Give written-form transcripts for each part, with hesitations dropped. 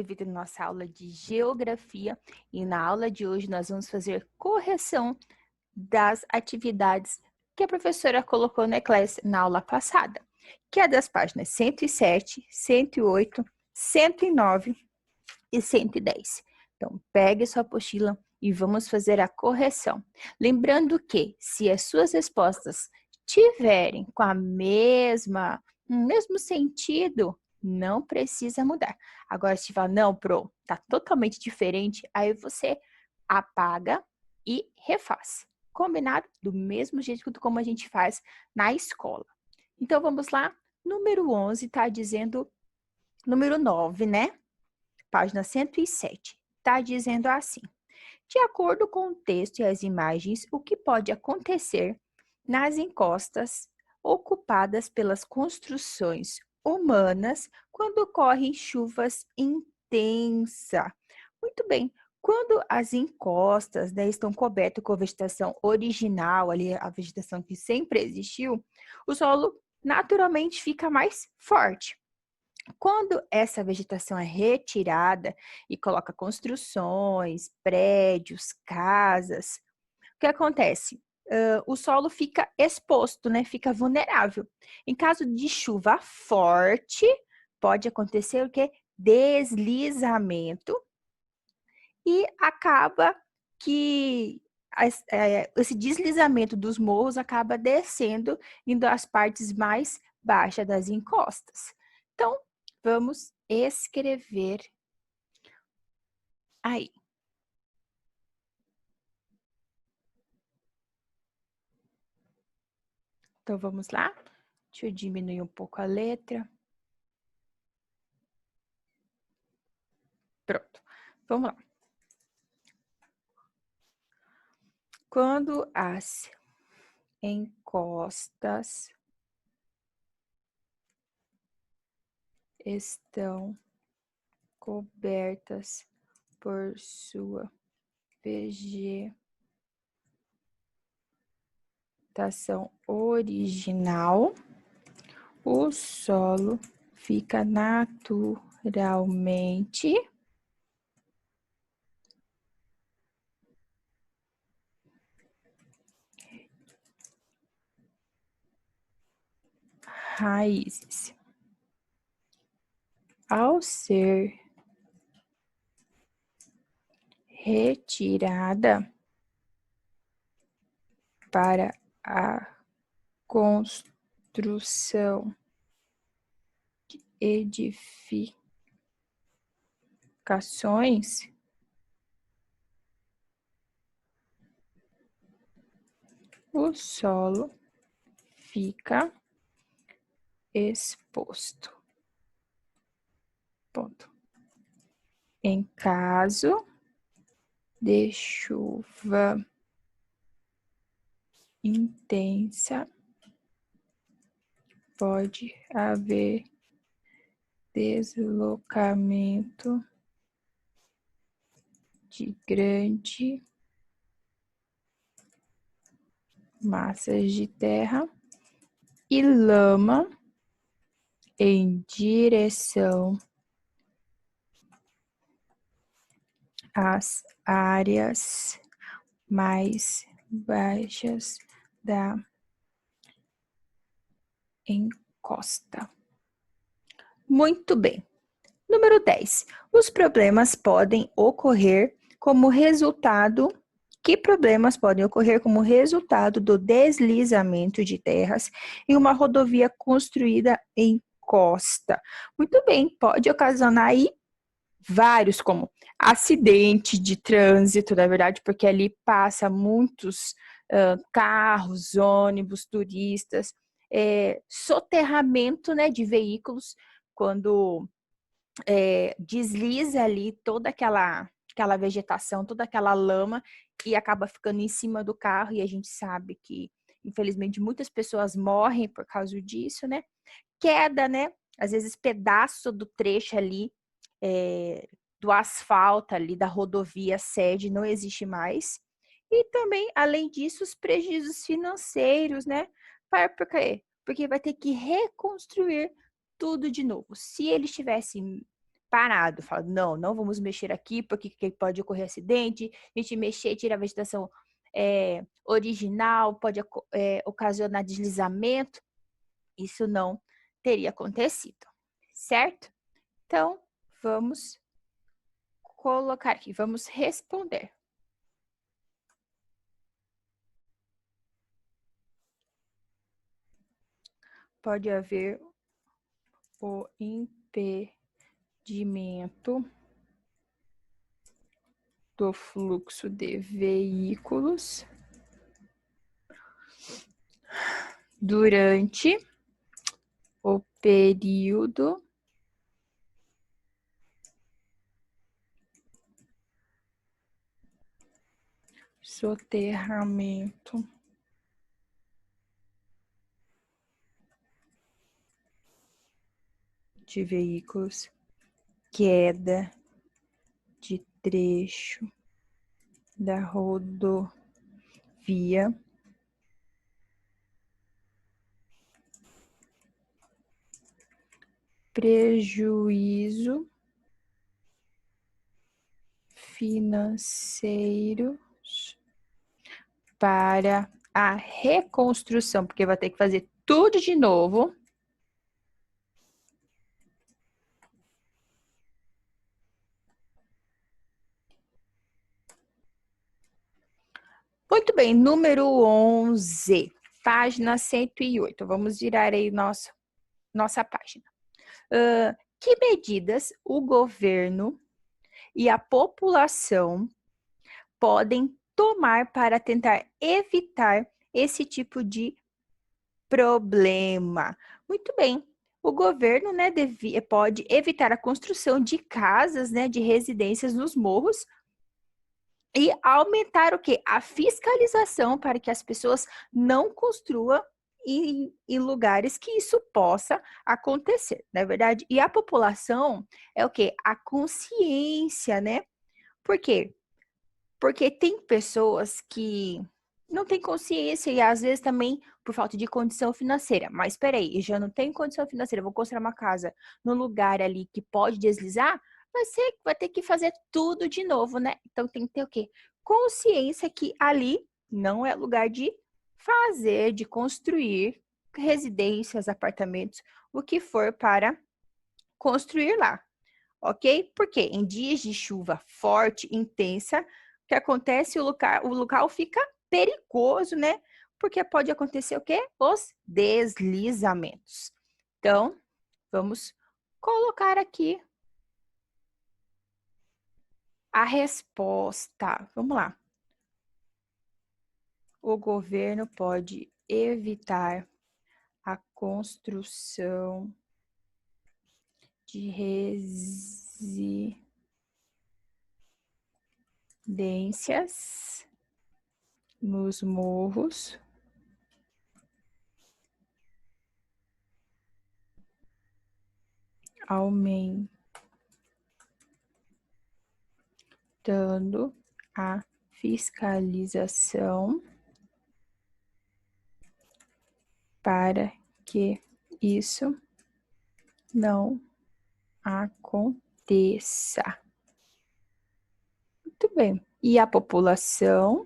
bem-vindo à nossa aula de Geografia. E na aula de hoje nós vamos fazer correção das atividades que a professora colocou na classe na aula passada, que é das páginas 107, 108, 109 e 110. Então, pegue sua apostila e vamos fazer a correção. Lembrando que, se as suas respostas tiverem com o mesmo sentido, não precisa mudar. Agora, se falar, não, Pro, tá totalmente diferente, aí você apaga e refaz. Combinado? Do mesmo jeito como a gente faz na escola. Então, vamos lá. Número 11 tá dizendo, número 9, né? Página 107. Tá dizendo assim: de acordo com o texto e as imagens, o que pode acontecer nas encostas ocupadas pelas construções humanas quando ocorrem chuvas intensas? Muito bem. Quando as encostas, né, estão cobertas com a vegetação original, ali a vegetação que sempre existiu, o solo naturalmente fica mais forte. Quando essa vegetação é retirada e coloca construções, prédios, casas, o que acontece? O solo fica exposto, né? Fica vulnerável. Em caso de chuva forte, pode acontecer o quê? Deslizamento, e acaba que esse deslizamento dos morros acaba descendo, indo às partes mais baixas das encostas. Então, vamos escrever aí. Então, vamos lá. Deixa eu diminuir um pouco a letra. Pronto. Vamos lá. Quando as encostas estão cobertas por sua vegetação original, o solo fica naturalmente raízes. Ao ser retirada para a construção de edificações, o solo fica exposto. Ponto. Em caso de chuva intensa, pode haver deslocamento de grande massas de terra e lama em direção às áreas mais baixas da encosta. Muito bem. Número 10. Os problemas podem ocorrer como resultado. Que problemas podem ocorrer como resultado do deslizamento de terras em uma rodovia construída em costa? Muito bem, pode ocasionar aí vários, como acidente de trânsito, na verdade, porque ali passa muitos carros, ônibus, turistas, soterramento, né, de veículos, quando desliza ali toda aquela vegetação, toda aquela lama e acaba ficando em cima do carro, e a gente sabe que, infelizmente, muitas pessoas morrem por causa disso, né? Queda, né? Às vezes pedaço do trecho ali, do asfalto ali, da rodovia sede, não existe mais. E também, além disso, os prejuízos financeiros, né? Por quê? Porque vai ter que reconstruir tudo de novo. Se eles tivessem parado. Fala, não, não vamos mexer aqui, porque pode ocorrer acidente. A gente mexer, tirar a vegetação original, pode ocasionar deslizamento. Isso não teria acontecido, certo? Então, vamos colocar aqui, vamos responder. Pode haver o impedimento do fluxo de veículos durante o período soterramento de veículos, queda de trecho da rodovia, prejuízo financeiro para a reconstrução, porque vai ter que fazer tudo de novo. Muito bem, número 11, página 108. Vamos virar aí nossa página. Que medidas o governo e a população podem tomar para tentar evitar esse tipo de problema? Muito bem. O governo, né, pode evitar a construção de casas, né, de residências nos morros e aumentar o quê? A fiscalização para que as pessoas não construam em lugares que isso possa acontecer, não é verdade? E a população é o quê? A consciência, né? Por quê? Porque tem pessoas que não têm consciência e às vezes também por falta de condição financeira. Mas espera aí, eu já não tenho condição financeira, vou construir uma casa no lugar ali que pode deslizar, vai ter que fazer tudo de novo, né? Então tem que ter o quê? Consciência que ali não é lugar de fazer, de construir residências, apartamentos, o que for para construir lá, ok? Porque em dias de chuva forte, intensa, o que acontece? O local fica perigoso, né? Porque pode acontecer o quê? Os deslizamentos. Então, vamos colocar aqui a resposta. Vamos lá. O governo pode evitar a construção de residências nos morros, aumentando a fiscalização para que isso não aconteça. Muito bem. E a população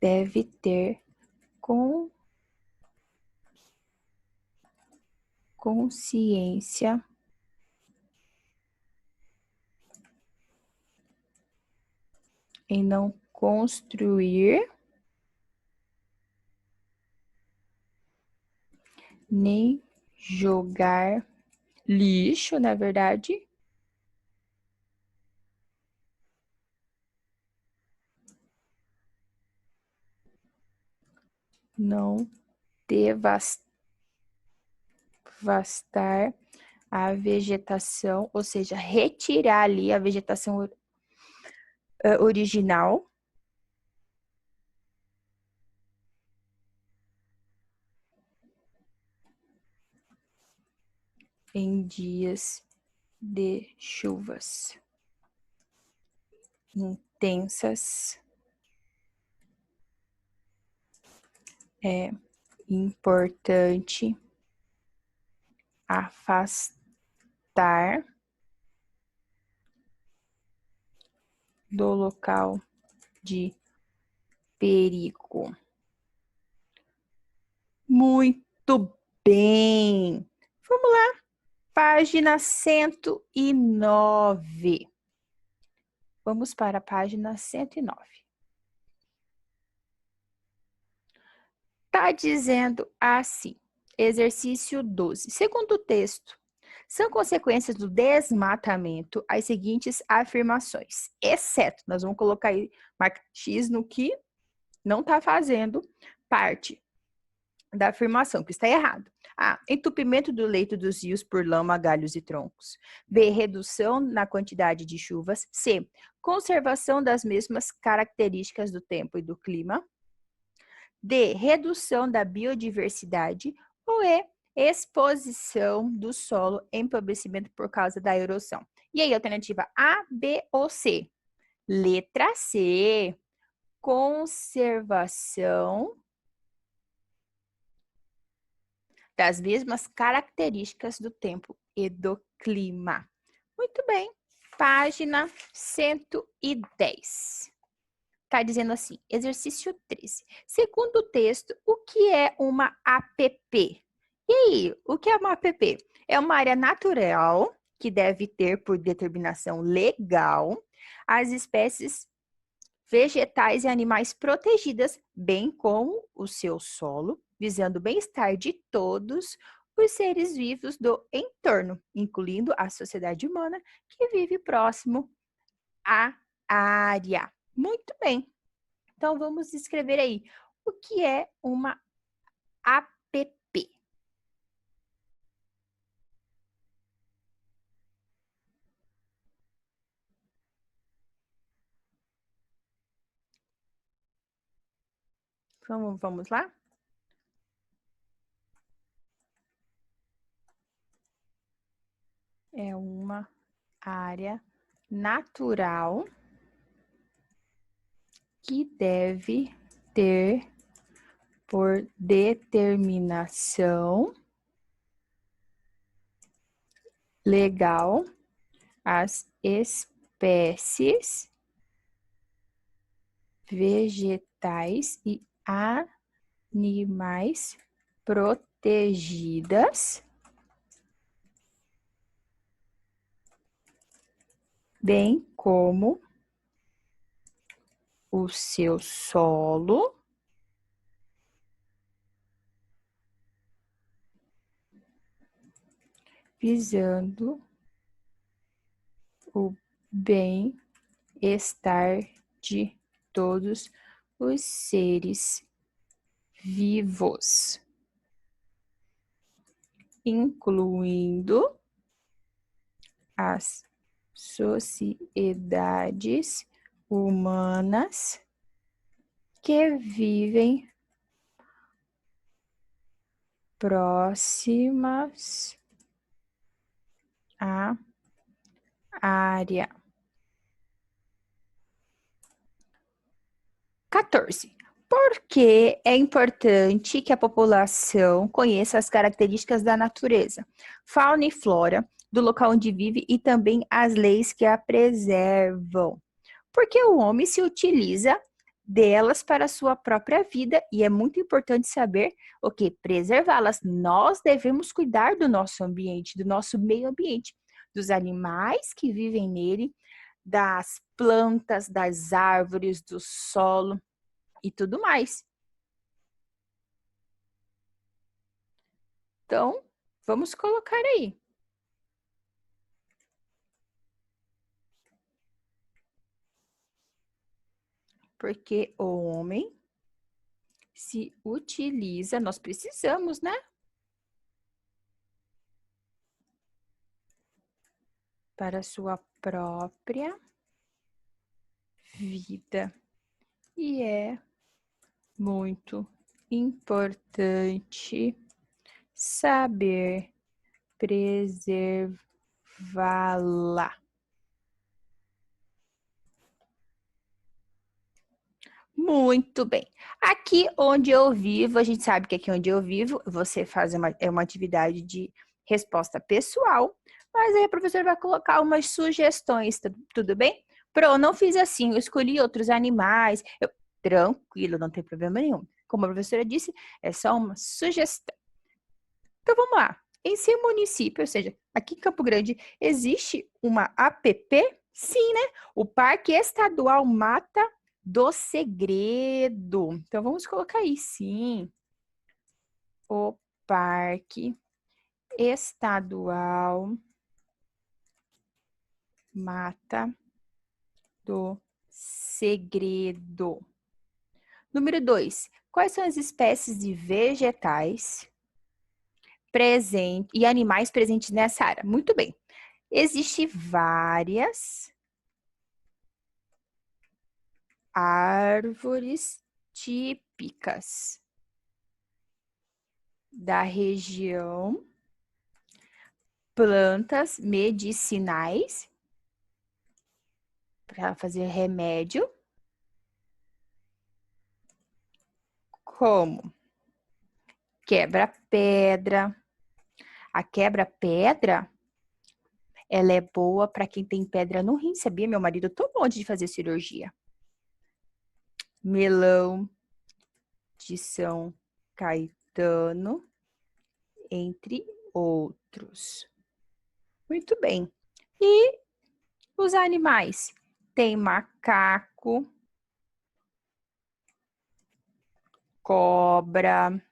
deve ter consciência em não construir nem jogar lixo, na verdade, não devastar a vegetação, ou seja, retirar ali a vegetação original em dias de chuvas intensas importante afastar do local de perigo. Muito bem. Vamos lá. Página 109. Vamos para a página 109. Está dizendo assim, exercício 12. Segundo o texto, são consequências do desmatamento as seguintes afirmações, exceto, nós vamos colocar aí, marca X no que não está fazendo parte da afirmação, que está errado. A. Entupimento do leito dos rios por lama, galhos e troncos. B. Redução na quantidade de chuvas. C. Conservação das mesmas características do tempo e do clima. D. Redução da biodiversidade. Ou E. Exposição do solo, empobrecimento por causa da erosão. E aí, alternativa A, B ou C? Letra C. Conservação das mesmas características do tempo e do clima. Muito bem. Página 110. Está dizendo assim, exercício 13. Segundo o texto, o que é uma APP? E aí, o que é uma APP? É uma área natural que deve ter, por determinação legal, as espécies vegetais e animais protegidas, bem como o seu solo, visando o bem-estar de todos os seres vivos do entorno, incluindo a sociedade humana que vive próximo à área. Muito bem. Então, vamos escrever aí o que é uma APP. Vamos lá? É uma área natural que deve ter, por determinação legal, as espécies vegetais e animais protegidas, bem como o seu solo, visando o bem-estar de todos os seres vivos, incluindo as sociedades humanas que vivem próximas à área. 14. Por que é importante que a população conheça as características da natureza, fauna e flora do local onde vive e também as leis que a preservam? Porque o homem se utiliza delas para a sua própria vida e é muito importante saber o que preservá-las. Nós devemos cuidar do nosso ambiente, do nosso meio ambiente, dos animais que vivem nele, das plantas, das árvores, do solo e tudo mais. Então, vamos colocar aí. Porque o homem se utiliza, nós precisamos, né? Para a sua própria vida. E é muito importante saber preservá-la. Muito bem. Aqui onde eu vivo, a gente sabe que aqui onde eu vivo, você faz uma atividade de resposta pessoal, mas aí a professora vai colocar umas sugestões, tudo bem? Pro, não fiz assim, eu escolhi outros animais, tranquilo, não tem problema nenhum. Como a professora disse, é só uma sugestão. Então vamos lá. Em seu município, ou seja, aqui em Campo Grande, existe uma APP? Sim, né? O Parque Estadual Mata do Segredo. Então vamos colocar aí, sim. O Parque Estadual Mata do Segredo. Número 2. Quais são as espécies de vegetais e animais presentes nessa área? Muito bem. Existem várias árvores típicas da região, plantas medicinais para fazer remédio, como quebra-pedra. A quebra-pedra, ela é boa para quem tem pedra no rim, sabia? Meu marido tomou antes de fazer cirurgia. Melão de São Caetano, entre outros. Muito bem. E os animais? Tem macaco, cobra,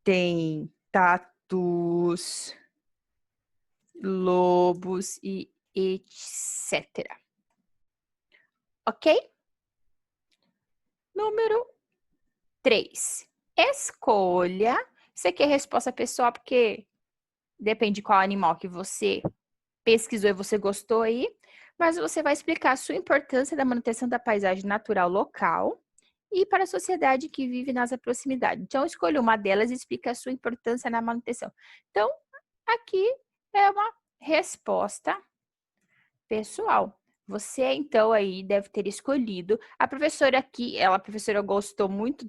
tem tatus, lobos e etc. Ok? Número 3. Escolha. Isso aqui é resposta pessoal, porque depende de qual animal que você pesquisou e você gostou aí. Mas você vai explicar a sua importância da manutenção da paisagem natural local e para a sociedade que vive nas proximidades. Então, escolha uma delas e explique a sua importância na manutenção. Então, aqui é uma resposta pessoal. Você, então, aí deve ter escolhido. A professora aqui, a professora gostou muito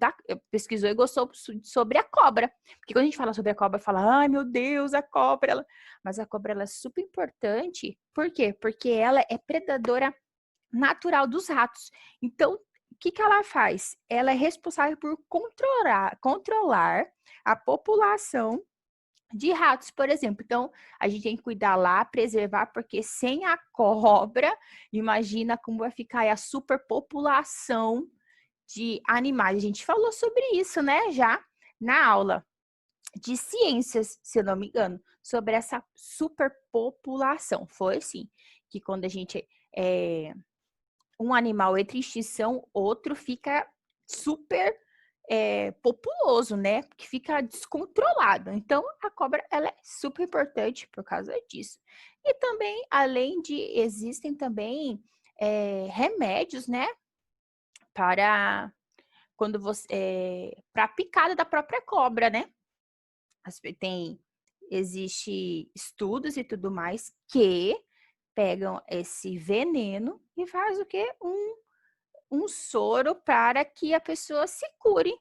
pesquisou e gostou sobre a cobra. Porque quando a gente fala sobre a cobra, fala, ai meu Deus, a cobra. Mas a cobra, ela é super importante. Por quê? Porque ela é predadora natural dos ratos. Então, o que ela faz? Ela é responsável por controlar a população de ratos, por exemplo. Então, a gente tem que cuidar lá, preservar, porque sem a cobra, imagina como vai ficar aí a superpopulação de animais. A gente falou sobre isso, né, já na aula de ciências, se eu não me engano, sobre essa superpopulação. Foi assim, que quando a gente um animal entra em extinção, outro fica super populoso, né? Que fica descontrolado. Então, a cobra, ela é super importante por causa disso. E também, existem também remédios, né? Para quando você para a picada da própria cobra, né? Existe estudos e tudo mais que pegam esse veneno e faz o quê? Um soro para que a pessoa se cure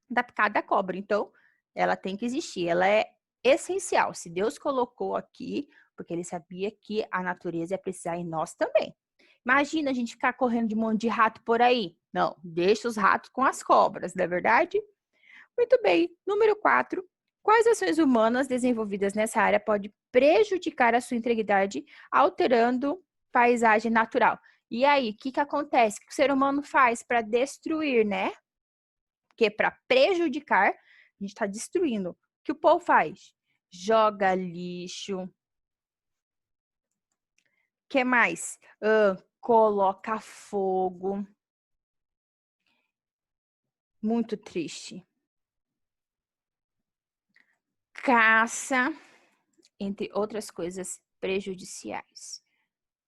da picada da cobra. Então, ela tem que existir, ela é essencial. Se Deus colocou aqui, porque ele sabia que a natureza ia precisar em nós também. Imagina a gente ficar correndo de um monte de rato por aí. Não, deixa os ratos com as cobras, não é verdade? Muito bem. Número 4. Quais ações humanas desenvolvidas nessa área podem prejudicar a sua integridade, alterando paisagem natural? E aí, o que acontece? O que o ser humano faz para destruir, né? Porque para prejudicar, a gente está destruindo. O que o povo faz? Joga lixo. O que mais? Coloca fogo. Muito triste. Caça, entre outras coisas prejudiciais.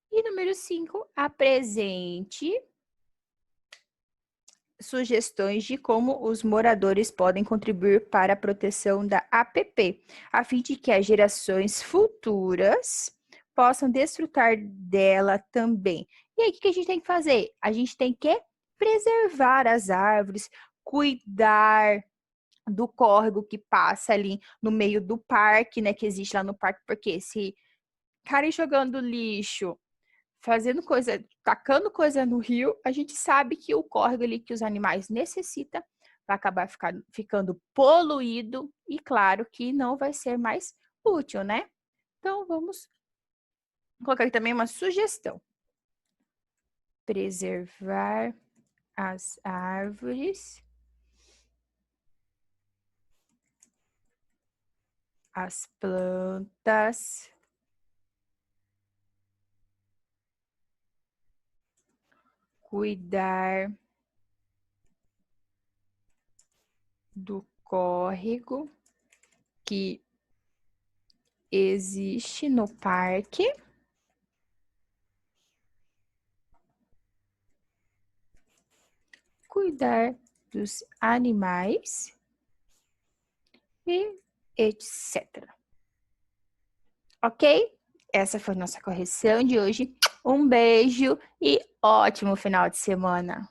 E número 5, apresente sugestões de como os moradores podem contribuir para a proteção da APP, a fim de que as gerações futuras possam desfrutar dela também. E aí, o que a gente tem que fazer? A gente tem que preservar as árvores, cuidar do córrego que passa ali no meio do parque, né, que existe lá no parque, porque se ficarem jogando lixo, fazendo coisa, tacando coisa no rio, a gente sabe que o córrego ali que os animais necessitam vai acabar ficando poluído e claro que não vai ser mais útil, né? Então vamos colocar aqui também uma sugestão. Preservar as árvores, as plantas, cuidar do córrego que existe no parque, cuidar dos animais e etc. Ok? Essa foi nossa correção de hoje. Um beijo e ótimo final de semana!